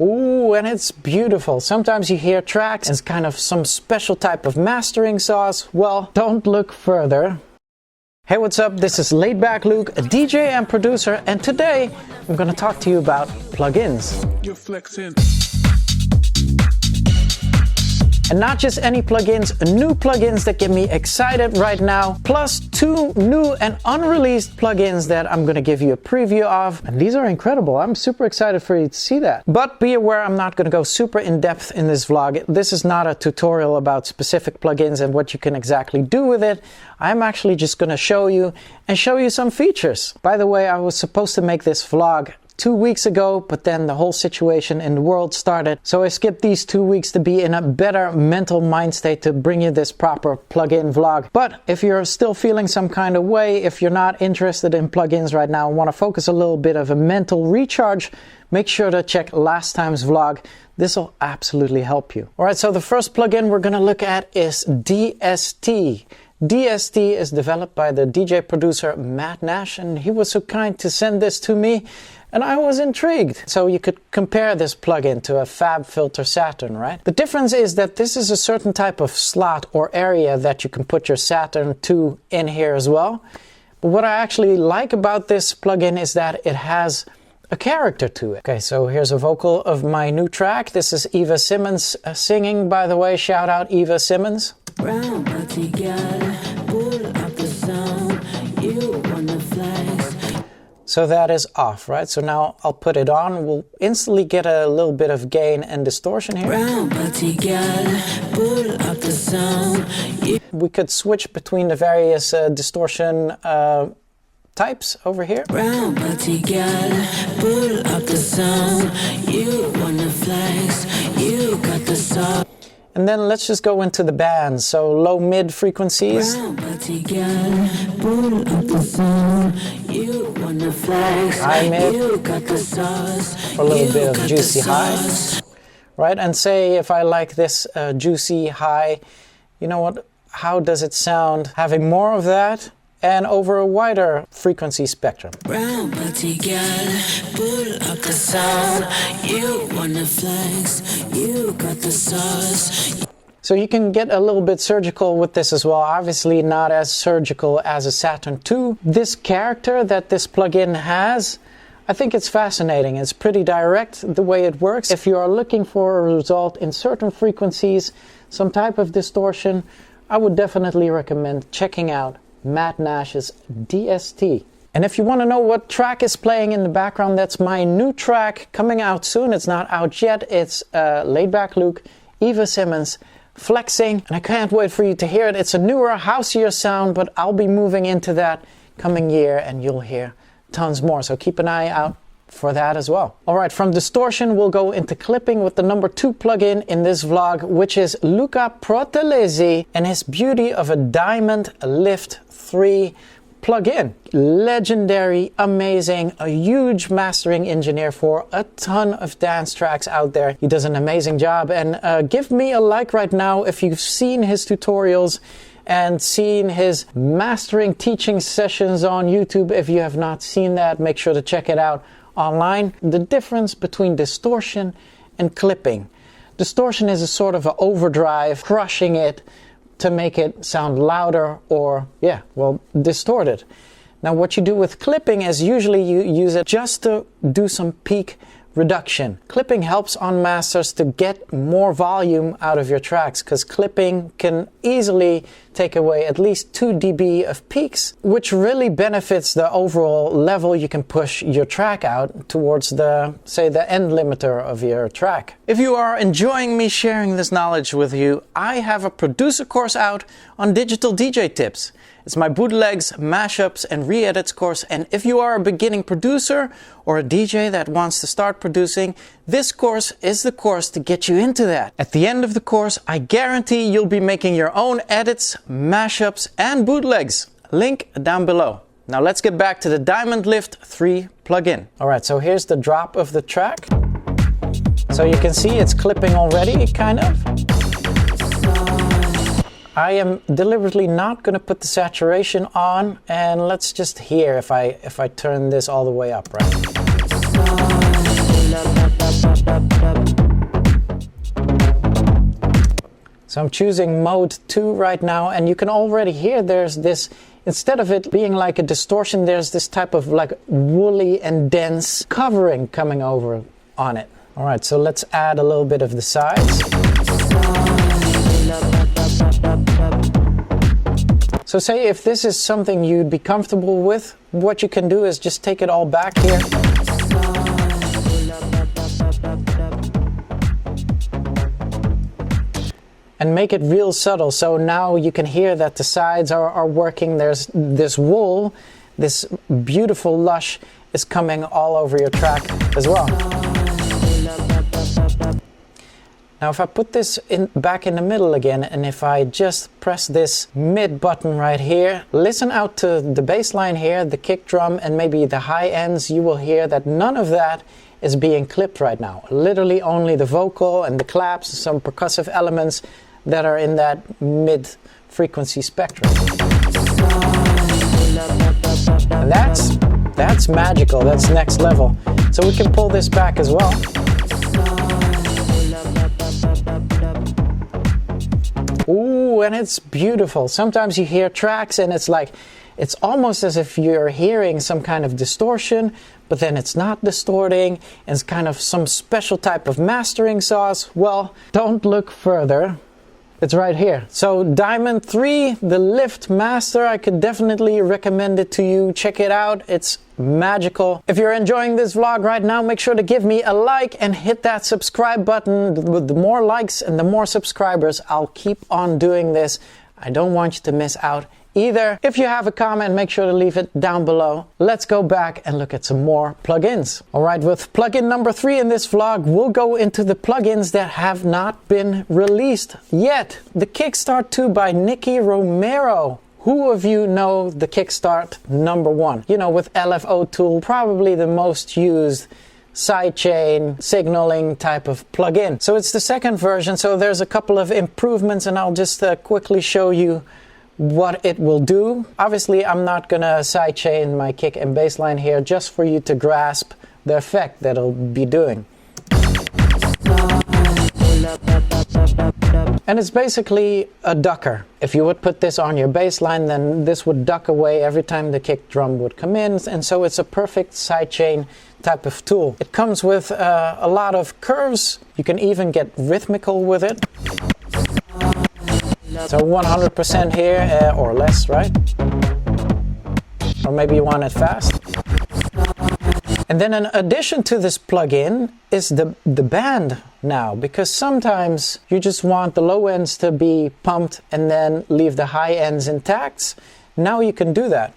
Ooh, and it's beautiful. Sometimes you hear tracks, it's kind of some special type of mastering sauce. Well, don't look further. Hey, what's up? This is Laidback Luke, a DJ and producer, and today I'm going to talk to you about plugins. You're flexing. And not just any plugins, new plugins that get me excited right now, plus 2 new and unreleased plugins that I'm gonna give you a preview of. And these are incredible. I'm super excited for you to see that. But be aware, I'm not gonna go super in depth in this vlog. This is not a tutorial about specific plugins and what you can exactly do with it. I'm actually just gonna show you some features. By the way, I was supposed to make this vlog 2 weeks ago, but then the whole situation in the world started. So I skipped these 2 weeks to be in a better mental mind state to bring you this proper plugin vlog. But if you're still feeling some kind of way, if you're not interested in plugins right now and want to focus a little bit of a mental recharge, make sure to check last time's vlog. This will absolutely help you. All right, so the first plugin we're going to look at is DST. DST is developed by the DJ producer Matt Nash, and he was so kind to send this to me. And I was intrigued. So you could compare this plugin to a FabFilter Saturn, right? The difference is that this is a certain type of slot or area that you can put your Saturn 2 in here as well. But what I actually like about this plugin is that it has a character to it. Okay, so here's a vocal of my new track. This is Eva Simmons singing, by the way. Shout out Eva Simmons. Brown body girl, pull up the sound, you wanna flex. So that is off, right? So now I'll put it on. We'll instantly get a little bit of gain and distortion here. Brown body girl, pull up the sound. We could switch between the various distortion types over here. Brown body girl, pull up the sound. You wanna flex, you got the sauce. And then let's just go into the bands. So low mid frequencies. Brown body girl, pull up the sound. You wanna flex, High mid. you got the sauce. For a little You bit of got juicy the high. sauce. Right, and say if I like this juicy high, you know what? How does it sound having more of that and over a wider frequency spectrum? Brown body girl, pull up the sound. You wanna flex, you got the sauce. So you can get a little bit surgical with this as well. Obviously not as surgical as a Saturn 2. This character that this plugin has, I think it's fascinating. It's pretty direct the way it works. If you are looking for a result in certain frequencies, some type of distortion, I would definitely recommend checking out Matt Nash's DST. And if you want to know what track is playing in the background, that's my new track coming out soon. It's not out yet. It's Laidback Luke, Eva Simmons, Flexing. And I can't wait for you to hear it. It's a newer, houseier sound, but I'll be moving into that coming year and you'll hear tons more. So keep an eye out for that as well. All right, from distortion, we'll go into clipping with the number 2 plugin in this vlog, which is Luca Protelesi and his beauty of a Diamond Lift 3 plugin. Legendary, amazing, a huge mastering engineer for a ton of dance tracks out there. He does an amazing job, and give me a like right now if you've seen his tutorials and seen his mastering teaching sessions on YouTube. If you have not seen that, make sure to check it out online. The difference between distortion and clipping. Distortion is a sort of an overdrive, crushing it to make it sound louder or, distorted. Now what you do with clipping is usually you use it just to do some peak reduction. Clipping helps on masters to get more volume out of your tracks, because clipping can easily take away at least 2 dB of peaks, which really benefits the overall level you can push your track out towards the end limiter of your track. If you are enjoying me sharing this knowledge with you, I have a producer course out on digital DJ tips. It's my bootlegs, mashups, and re-edits course, and if you are a beginning producer or a DJ that wants to start producing, this course is the course to get you into that. At the end of the course, I guarantee you'll be making your own edits, mashups, and bootlegs. Link down below. Now let's get back to the Diamond Lift 3 plugin. Alright, so here's the drop of the track. So you can see it's clipping already, kind of. I am deliberately not going to put the saturation on, and let's just hear if I turn this all the way up, right? So I'm choosing mode 2 right now, and you can already hear there's this, instead of it being like a distortion, there's this type of like woolly and dense covering coming over on it. All right, so let's add a little bit of the sides. So say if this is something you'd be comfortable with, what you can do is just take it all back here. And make it real subtle, so now you can hear that the sides are working. There's this wool, this beautiful lush is coming all over your track as well. Now if I put this back in the middle again, and if I just press this mid button right here, listen out to the bass line here, the kick drum, and maybe the high ends, you will hear that none of that is being clipped right now. Literally only the vocal and the claps, some percussive elements that are in that mid frequency spectrum. And that's magical, that's next level. So we can pull this back as well. Ooh, and it's beautiful. Sometimes you hear tracks and it's like, it's almost as if you're hearing some kind of distortion, but then it's not distorting, and it's kind of some special type of mastering sauce. Well, don't look further. It's right here. So Diamond 3, the Lift Master, I could definitely recommend it to you. Check it out. It's magical. If you're enjoying this vlog right now, make sure to give me a like and hit that subscribe button. With the more likes and the more subscribers, I'll keep on doing this. I don't want you to miss out either. If you have a comment, make sure to leave it down below. Let's go back and look at some more plugins. Alright, with plugin number 3 in this vlog, we'll go into the plugins that have not been released yet. The Kickstart 2 by Nicky Romero. Who of you know the Kickstart number 1? You know, with LFO tool, probably the most used sidechain signaling type of plugin. So it's the second version, so there's a couple of improvements, and I'll just quickly show you what it will do. Obviously, I'm not gonna sidechain my kick and bass line here, just for you to grasp the effect that it'll be doing. And it's basically a ducker. If you would put this on your bass line, then this would duck away every time the kick drum would come in, and so it's a perfect sidechain type of tool. It comes with a lot of curves. You can even get rhythmical with it. So 100% here or less, right? Or maybe you want it fast. And then in addition to this plugin is the band now, because sometimes you just want the low ends to be pumped and then leave the high ends intact. Now you can do that.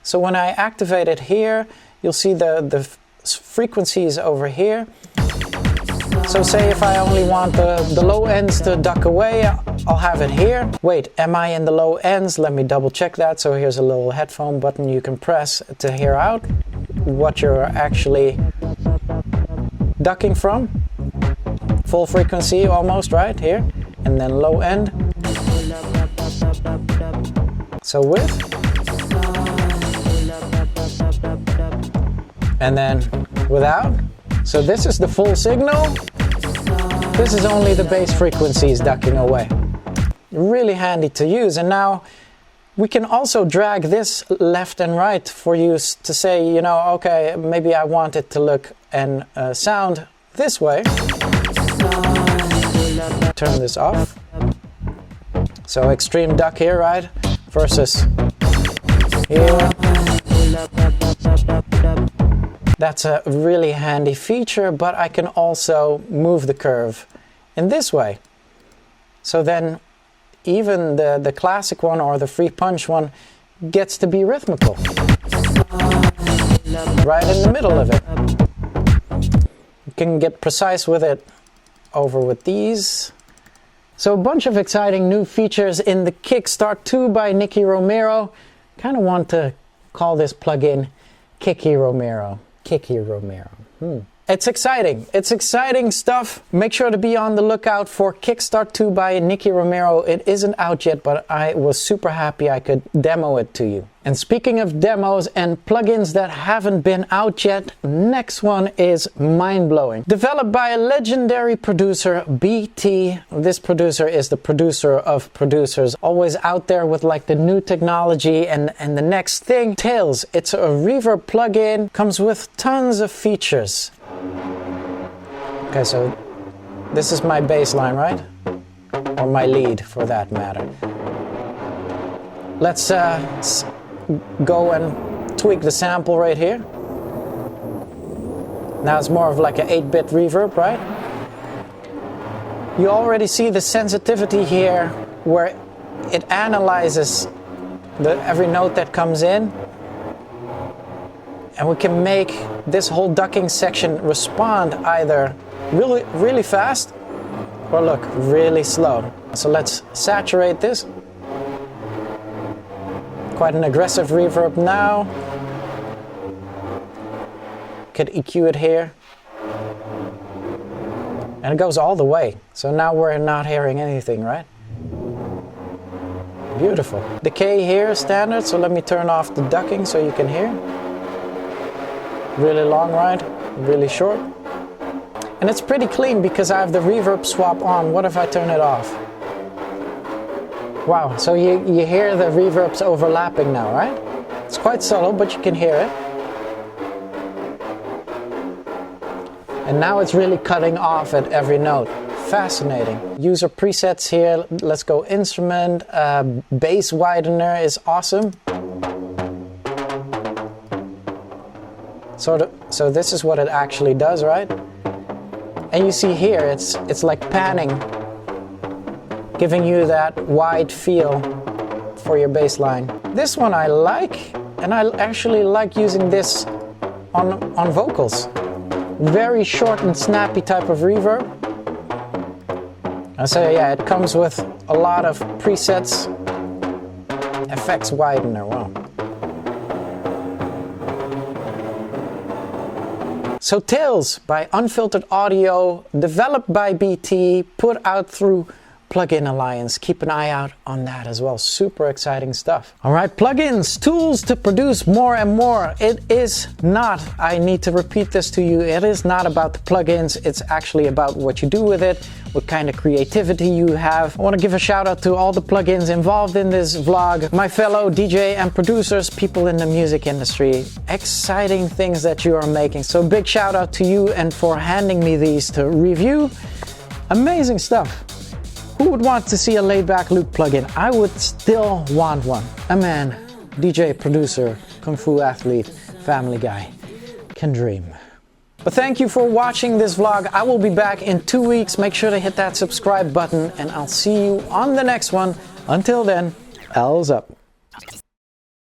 So when I activate it here, you'll see the frequencies over here. So say if I only want the low ends to duck away, I'll have it here. Wait, am I in the low ends? Let me double check that. So here's a little headphone button you can press to hear out what you're actually ducking from. Full frequency almost, right here. And then low end. So with. And then without. So this is the full signal. This is only the bass frequencies ducking away. Really handy to use. And now we can also drag this left and right for you to say, you know, okay, maybe I want it to look and sound this way. Turn this off. So extreme duck here, right? Versus here. That's a really handy feature, but I can also move the curve in this way. So then even the classic one or the free punch one gets to be rhythmical. Right in the middle of it. You can get precise with it over with these. So a bunch of exciting new features in the Kickstart 2 by Nicky Romero. Kind of want to call this plugin Kicky Romero. Kicky Romero. It's exciting. It's exciting stuff. Make sure to be on the lookout for Kickstart 2 by Nicky Romero. It isn't out yet, but I was super happy I could demo it to you. And speaking of demos and plugins that haven't been out yet, next one is mind-blowing. Developed by a legendary producer, BT. This producer is the producer of producers, always out there with like the new technology and the next thing. Tails, it's a reverb plugin, comes with tons of features. Okay, so this is my bass line, right? Or my lead, for that matter. Let's go and tweak the sample right here. Now it's more of like an 8-bit reverb, right? You already see the sensitivity here where it analyzes every note that comes in. And we can make this whole ducking section respond either really fast or look, really slow. So let's saturate this. Quite an aggressive reverb now. Could EQ it here. And it goes all the way. So now we're not hearing anything, right? Beautiful. Decay here is standard, so let me turn off the ducking so you can hear. Really long, right? Really short. And it's pretty clean because I have the reverb swap on. What if I turn it off? Wow, so you hear the reverbs overlapping now, right? It's quite subtle, but you can hear it. And now it's really cutting off at every note. Fascinating. User presets here. Let's go instrument. Bass widener is awesome. So this is what it actually does, right? And you see here, it's like panning, giving you that wide feel for your bass line. This one I like, and I actually like using this on vocals. Very short and snappy type of reverb. And so yeah, it comes with a lot of presets. Effects widener, wow. So Tails by Unfiltered Audio, developed by BT, put out through Plugin Alliance. Keep an eye out on that as well. Super exciting stuff. All right, plugins, tools to produce more and more. It is not, I need to repeat this to you, it is not about the plugins. It's actually about what you do with it, what kind of creativity you have. I want to give a shout out to all the plugins involved in this vlog, my fellow DJ and producers, people in the music industry. Exciting things that you are making. So big shout out to you and for handing me these to review. Amazing stuff. Who would want to see a Laidback loop plugin? I would still want one. A man, DJ, producer, kung fu athlete, family guy, can dream. But thank you for watching this vlog. I will be back in 2 weeks. Make sure to hit that subscribe button and I'll see you on the next one. Until then, L's up.